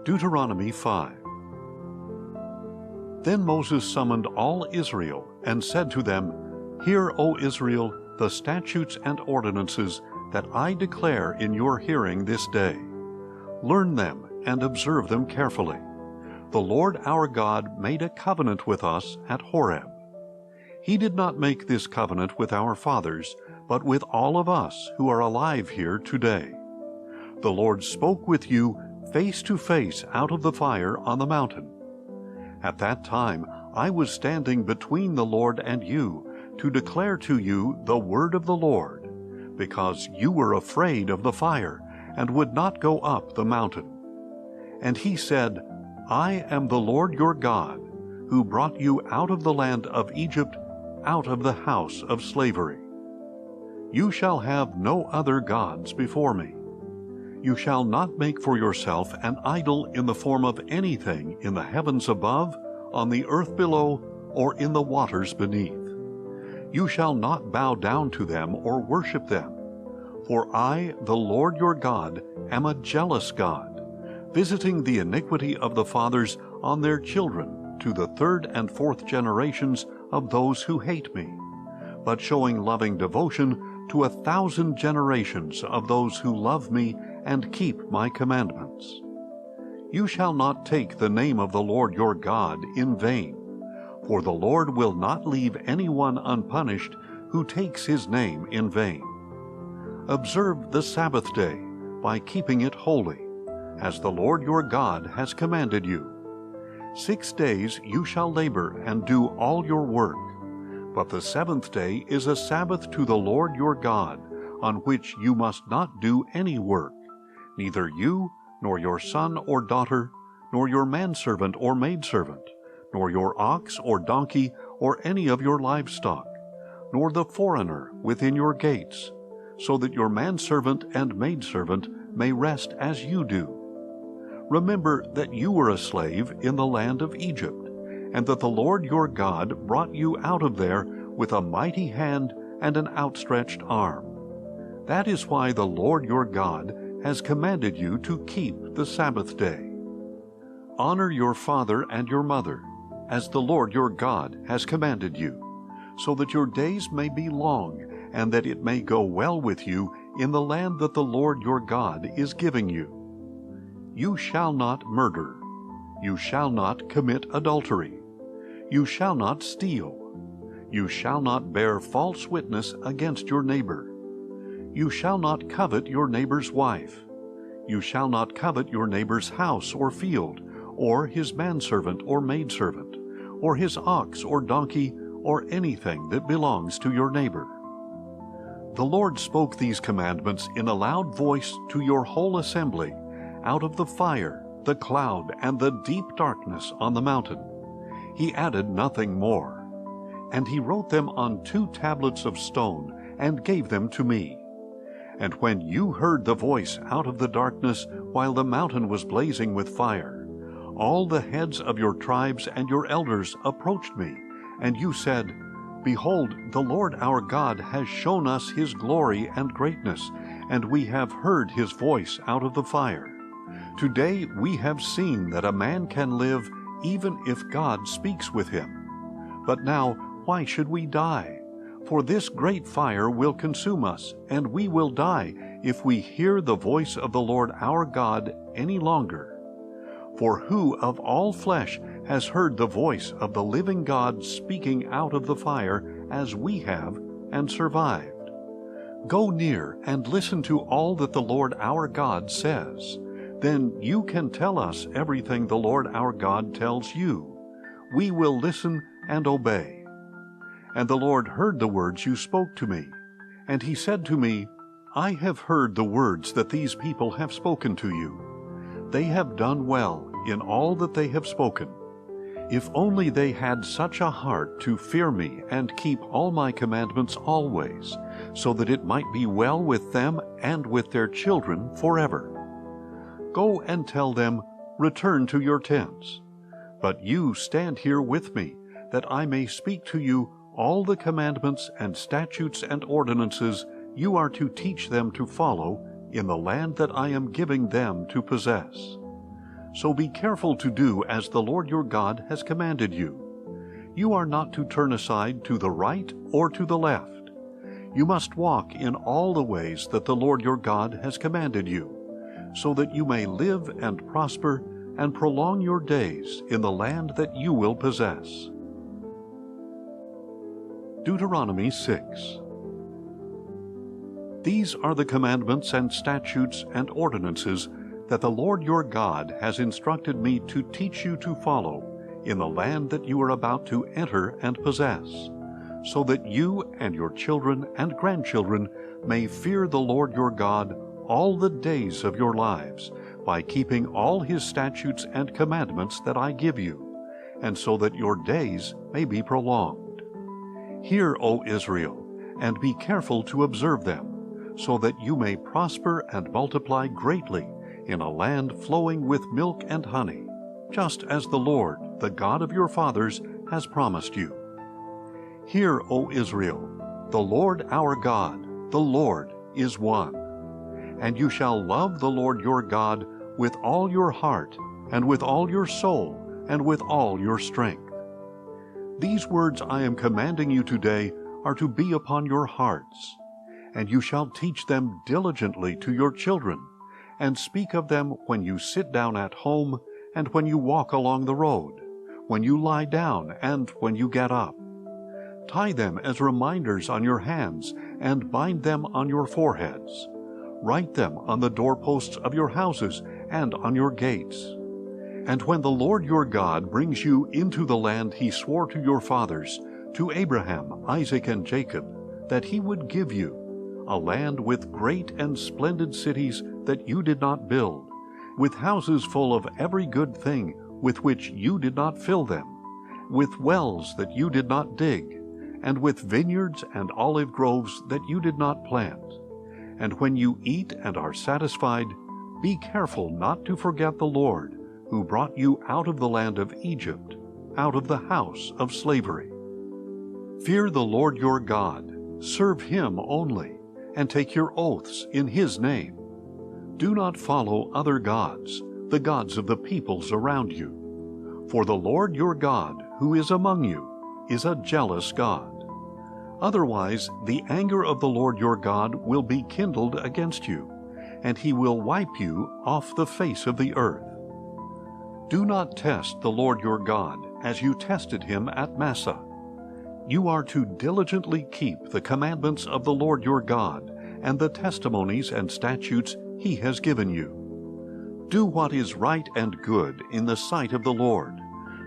Deuteronomy 5. Then Moses summoned all Israel and said to them, Hear, O Israel, the statutes and ordinances that I declare in your hearing this day. Learn them and observe them carefully. The Lord our God made a covenant with us at Horeb. He did not make this covenant with our fathers, but with all of us who are alive here today. The Lord spoke with you face to face out of the fire on the mountain. At that time I was standing between the Lord and you to declare to you the word of the Lord, because you were afraid of the fire and would not go up the mountain. And he said, I am the Lord your God, who brought you out of the land of Egypt, out of the house of slavery. You shall have no other gods before me. You shall not make for yourself an idol in the form of anything in the heavens above, on the earth below, or in the waters beneath. You shall not bow down to them or worship them. For I, the Lord your God, am a jealous God, visiting the iniquity of the fathers on their children to the third and fourth generations of those who hate me, but showing loving devotion to 1,000 generations of those who love me and keep my commandments. You shall not take the name of the Lord your God in vain, for the Lord will not leave anyone unpunished who takes his name in vain. Observe the Sabbath day by keeping it holy, as the Lord your God has commanded you. 6 days you shall labor and do all your work, but the seventh day is a Sabbath to the Lord your God, on which you must not do any work, neither you, nor your son or daughter, nor your manservant or maidservant, nor your ox or donkey, or any of your livestock, nor the foreigner within your gates, so that your manservant and maidservant may rest as you do. Remember that you were a slave in the land of Egypt, and that the Lord your God brought you out of there with a mighty hand and an outstretched arm. That is why the Lord your God has commanded you to keep the Sabbath day. Honor your father and your mother, as the Lord your God has commanded you, so that your days may be long, and that it may go well with you in the land that the Lord your God is giving you. You shall not murder. You shall not commit adultery. You shall not steal. You shall not bear false witness against your neighbor. You shall not covet your neighbor's wife. You shall not covet your neighbor's house or field, or his manservant or maidservant, or his ox or donkey, or anything that belongs to your neighbor. The Lord spoke these commandments in a loud voice to your whole assembly, out of the fire, the cloud, and the deep darkness on the mountain. He added nothing more. And he wrote them on 2 tablets of stone, and gave them to me. And when you heard the voice out of the darkness while the mountain was blazing with fire, all the heads of your tribes and your elders approached me, and you said, Behold, the Lord our God has shown us his glory and greatness, and we have heard his voice out of the fire. Today we have seen that a man can live even if God speaks with him. But now why should we die? For this great fire will consume us, and we will die if we hear the voice of the Lord our God any longer. For who of all flesh has heard the voice of the living God speaking out of the fire as we have, and survived? Go near and listen to all that the Lord our God says. Then you can tell us everything the Lord our God tells you. We will listen and obey. And the Lord heard the words you spoke to me. And he said to me, I have heard the words that these people have spoken to you. They have done well in all that they have spoken. If only they had such a heart to fear me and keep all my commandments always, so that it might be well with them and with their children forever. Go and tell them, Return to your tents. But you stand here with me, that I may speak to you all the commandments and statutes and ordinances you are to teach them to follow in the land that I am giving them to possess. So be careful to do as the Lord your God has commanded you. You are not to turn aside to the right or to the left. You must walk in all the ways that the Lord your God has commanded you, so that you may live and prosper and prolong your days in the land that you will possess. Deuteronomy 6. These are the commandments and statutes and ordinances that the Lord your God has instructed me to teach you to follow in the land that you are about to enter and possess, so that you and your children and grandchildren may fear the Lord your God all the days of your lives, by keeping all his statutes and commandments that I give you, and so that your days may be prolonged. Hear, O Israel, and be careful to observe them, so that you may prosper and multiply greatly in a land flowing with milk and honey, just as the Lord, the God of your fathers, has promised you. Hear, O Israel, the Lord our God, the Lord is one. And you shall love the Lord your God with all your heart, and with all your soul, and with all your strength. These words I am commanding you today are to be upon your hearts, and you shall teach them diligently to your children, and speak of them when you sit down at home, and when you walk along the road, when you lie down, and when you get up. Tie them as reminders on your hands, and bind them on your foreheads. Write them on the doorposts of your houses and on your gates. And when the Lord your God brings you into the land he swore to your fathers, to Abraham, Isaac, and Jacob, that he would give you, a land with great and splendid cities that you did not build, with houses full of every good thing with which you did not fill them, with wells that you did not dig, and with vineyards and olive groves that you did not plant. And when you eat and are satisfied, be careful not to forget the Lord, who brought you out of the land of Egypt, out of the house of slavery. Fear the Lord your God, serve him only, and take your oaths in his name. Do not follow other gods, the gods of the peoples around you. For the Lord your God, who is among you, is a jealous God. Otherwise, the anger of the Lord your God will be kindled against you, and he will wipe you off the face of the earth. Do not test the Lord your God as you tested him at Massah. You are to diligently keep the commandments of the Lord your God and the testimonies and statutes he has given you. Do what is right and good in the sight of the Lord,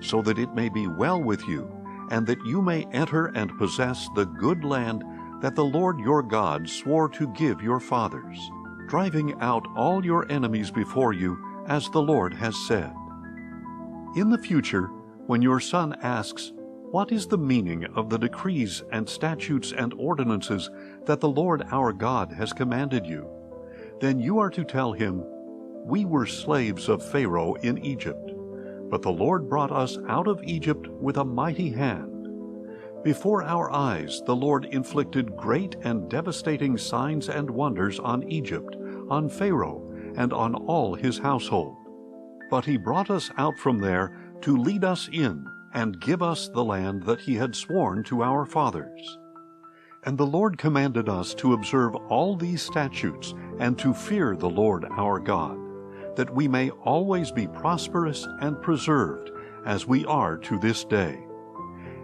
so that it may be well with you, and that you may enter and possess the good land that the Lord your God swore to give your fathers, driving out all your enemies before you, as the Lord has said. In the future, when your son asks, "What is the meaning of the decrees and statutes and ordinances that the Lord our God has commanded you?" then you are to tell him, "We were slaves of Pharaoh in Egypt, but the Lord brought us out of Egypt with a mighty hand. Before our eyes the Lord inflicted great and devastating signs and wonders on Egypt, on Pharaoh, and on all his household. But he brought us out from there to lead us in and give us the land that he had sworn to our fathers. And the Lord commanded us to observe all these statutes and to fear the Lord our God, that we may always be prosperous and preserved, as we are to this day.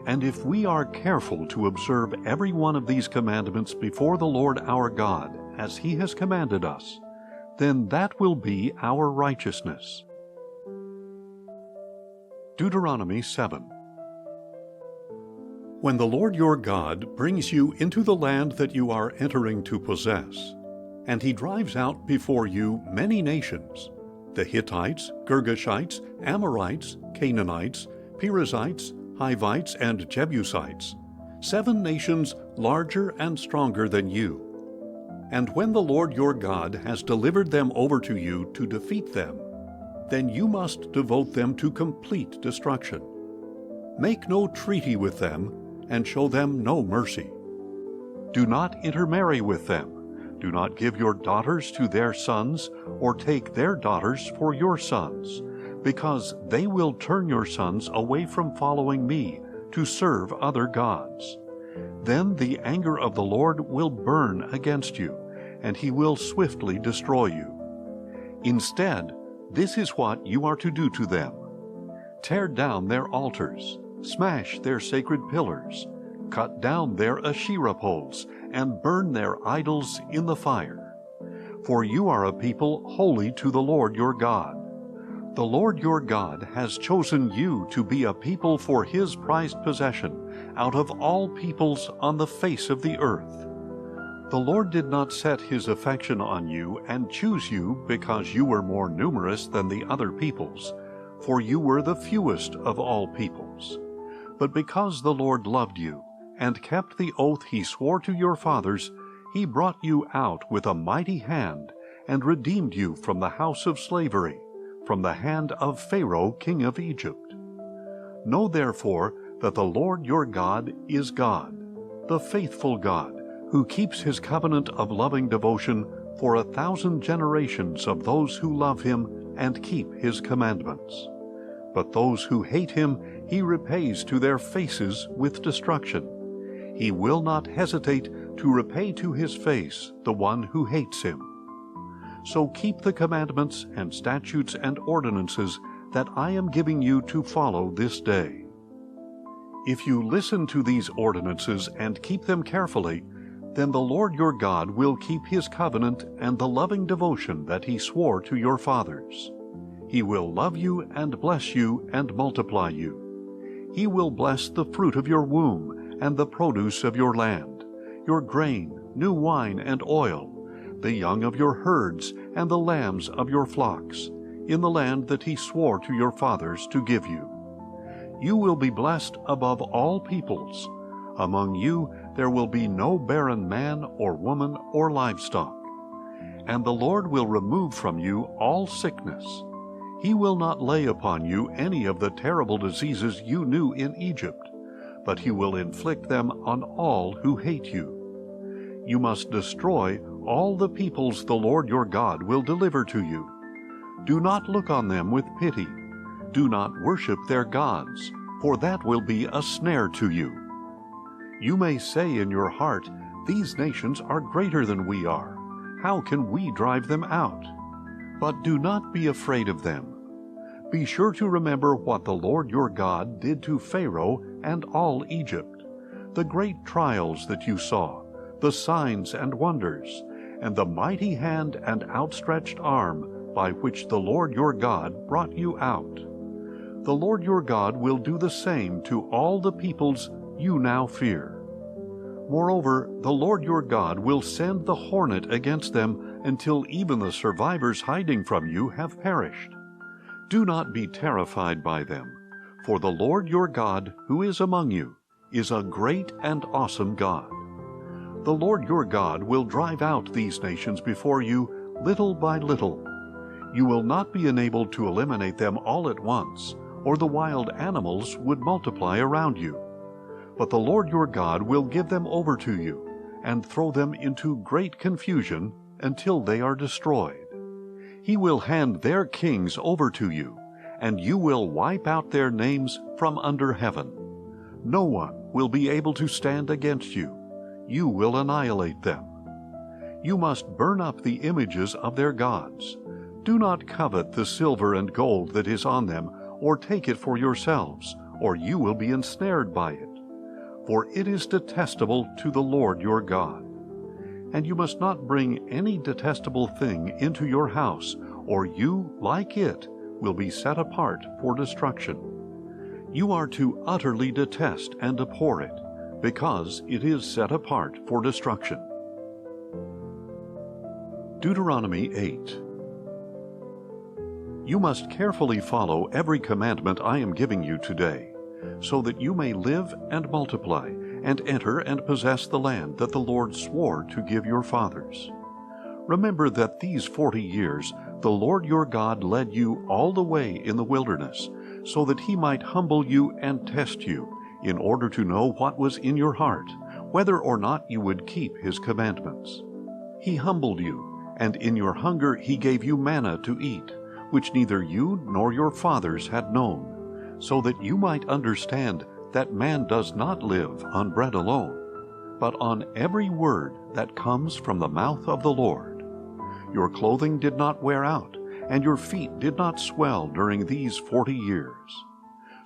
And if we are careful to observe every one of these commandments before the Lord our God, as he has commanded us, then that will be our righteousness." Deuteronomy 7. When the Lord your God brings you into the land that you are entering to possess, and he drives out before you many nations, the Hittites, Girgashites, Amorites, Canaanites, Perizzites, Hivites, and Jebusites, 7 nations larger and stronger than you. And when the Lord your God has delivered them over to you to defeat them, then you must devote them to complete destruction. Make no treaty with them, and show them no mercy. Do not intermarry with them. Do not give your daughters to their sons, or take their daughters for your sons, because they will turn your sons away from following me to serve other gods. Then the anger of the Lord will burn against you, and he will swiftly destroy you. Instead, this is what you are to do to them. Tear down their altars, smash their sacred pillars, cut down their Asherah poles, and burn their idols in the fire. For you are a people holy to the Lord your God. The Lord your God has chosen you to be a people for his prized possession out of all peoples on the face of the earth. The Lord did not set his affection on you and choose you because you were more numerous than the other peoples, for you were the fewest of all peoples. But because the Lord loved you and kept the oath he swore to your fathers, he brought you out with a mighty hand and redeemed you from the house of slavery, from the hand of Pharaoh king of Egypt. Know therefore that the Lord your God is God, the faithful God, who keeps his covenant of loving devotion for 1,000 generations of those who love him and keep his commandments. But those who hate him he repays to their faces with destruction. He will not hesitate to repay to his face the one who hates him. So keep the commandments and statutes and ordinances that I am giving you to follow this day. If you listen to these ordinances and keep them carefully, then the Lord your God will keep his covenant and the loving devotion that he swore to your fathers. He will love you and bless you and multiply you. He will bless the fruit of your womb and the produce of your land, your grain, new wine and oil, the young of your herds and the lambs of your flocks, in the land that he swore to your fathers to give you. You will be blessed above all peoples. Among you there will be no barren man or woman or livestock. And the Lord will remove from you all sickness. He will not lay upon you any of the terrible diseases you knew in Egypt, but he will inflict them on all who hate you. You must destroy all the peoples the Lord your God will deliver to you. Do not look on them with pity. Do not worship their gods, for that will be a snare to you. You may say in your heart, "These nations are greater than we are. How can we drive them out?" But do not be afraid of them. Be sure to remember what the Lord your God did to Pharaoh and all Egypt, the great trials that you saw, the signs and wonders, and the mighty hand and outstretched arm by which the Lord your God brought you out. The Lord your God will do the same to all the peoples you now fear. Moreover, the Lord your God will send the hornet against them until even the survivors hiding from you have perished. Do not be terrified by them, for the Lord your God, who is among you, is a great and awesome God. The Lord your God will drive out these nations before you little by little. You will not be enabled to eliminate them all at once, or the wild animals would multiply around you. But the Lord your God will give them over to you, and throw them into great confusion until they are destroyed. He will hand their kings over to you, and you will wipe out their names from under heaven. No one will be able to stand against you. You will annihilate them. You must burn up the images of their gods. Do not covet the silver and gold that is on them, or take it for yourselves, or you will be ensnared by it. For it is detestable to the Lord your God. And you must not bring any detestable thing into your house, or you, like it, will be set apart for destruction. You are to utterly detest and abhor it, because it is set apart for destruction. Deuteronomy 8. You must carefully follow every commandment I am giving you today, so that you may live and multiply, and enter and possess the land that the Lord swore to give your fathers. Remember that these 40 years the Lord your God led you all the way in the wilderness, so that he might humble you and test you, in order to know what was in your heart, whether or not you would keep his commandments. He humbled you, and in your hunger he gave you manna to eat, which neither you nor your fathers had known, so that you might understand that man does not live on bread alone, but on every word that comes from the mouth of the Lord. Your clothing did not wear out, and your feet did not swell during these 40 years.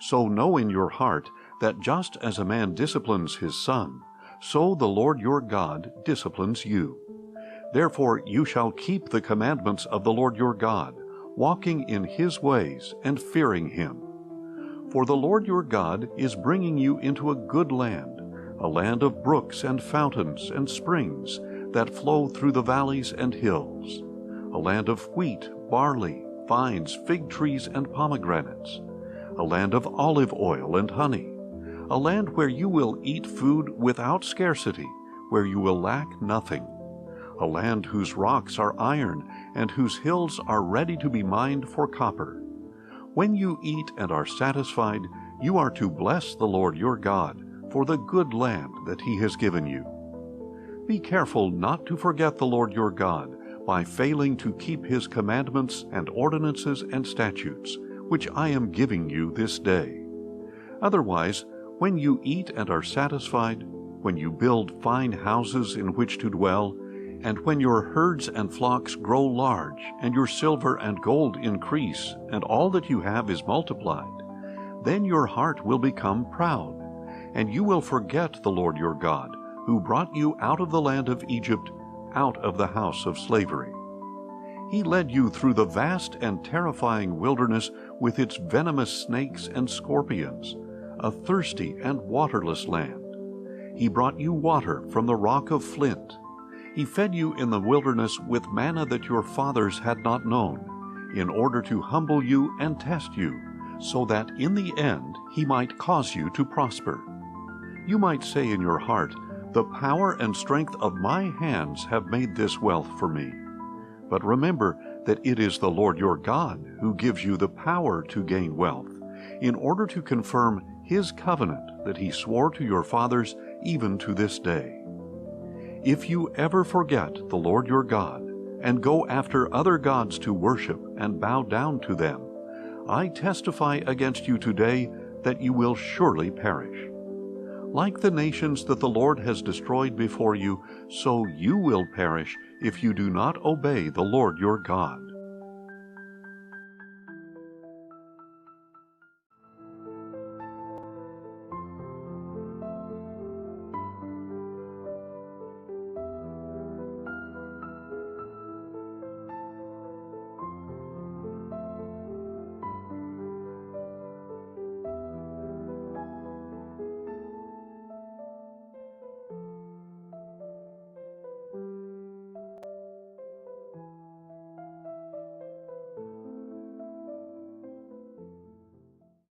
So know in your heart that just as a man disciplines his son, so the Lord your God disciplines you. Therefore you shall keep the commandments of the Lord your God, walking in his ways and fearing him. For the Lord your God is bringing you into a good land, a land of brooks and fountains and springs that flow through the valleys and hills, a land of wheat, barley, vines, fig trees, and pomegranates, a land of olive oil and honey, a land where you will eat food without scarcity, where you will lack nothing, a land whose rocks are iron and whose hills are ready to be mined for copper. When you eat and are satisfied, you are to bless the Lord your God for the good land that he has given you. Be careful not to forget the Lord your God by failing to keep his commandments and ordinances and statutes, which I am giving you this day. Otherwise, when you eat and are satisfied, when you build fine houses in which to dwell, and when your herds and flocks grow large, and your silver and gold increase, and all that you have is multiplied, then your heart will become proud, and you will forget the Lord your God, who brought you out of the land of Egypt, out of the house of slavery. He led you through the vast and terrifying wilderness with its venomous snakes and scorpions, a thirsty and waterless land. He brought you water from the rock of flint. He fed you in the wilderness with manna that your fathers had not known, in order to humble you and test you, so that in the end he might cause you to prosper. You might say in your heart, "The power and strength of my hands have made this wealth for me." But remember that it is the Lord your God who gives you the power to gain wealth, in order to confirm his covenant that he swore to your fathers even to this day. If you ever forget the Lord your God, and go after other gods to worship and bow down to them, I testify against you today that you will surely perish. Like the nations that the Lord has destroyed before you, so you will perish if you do not obey the Lord your God.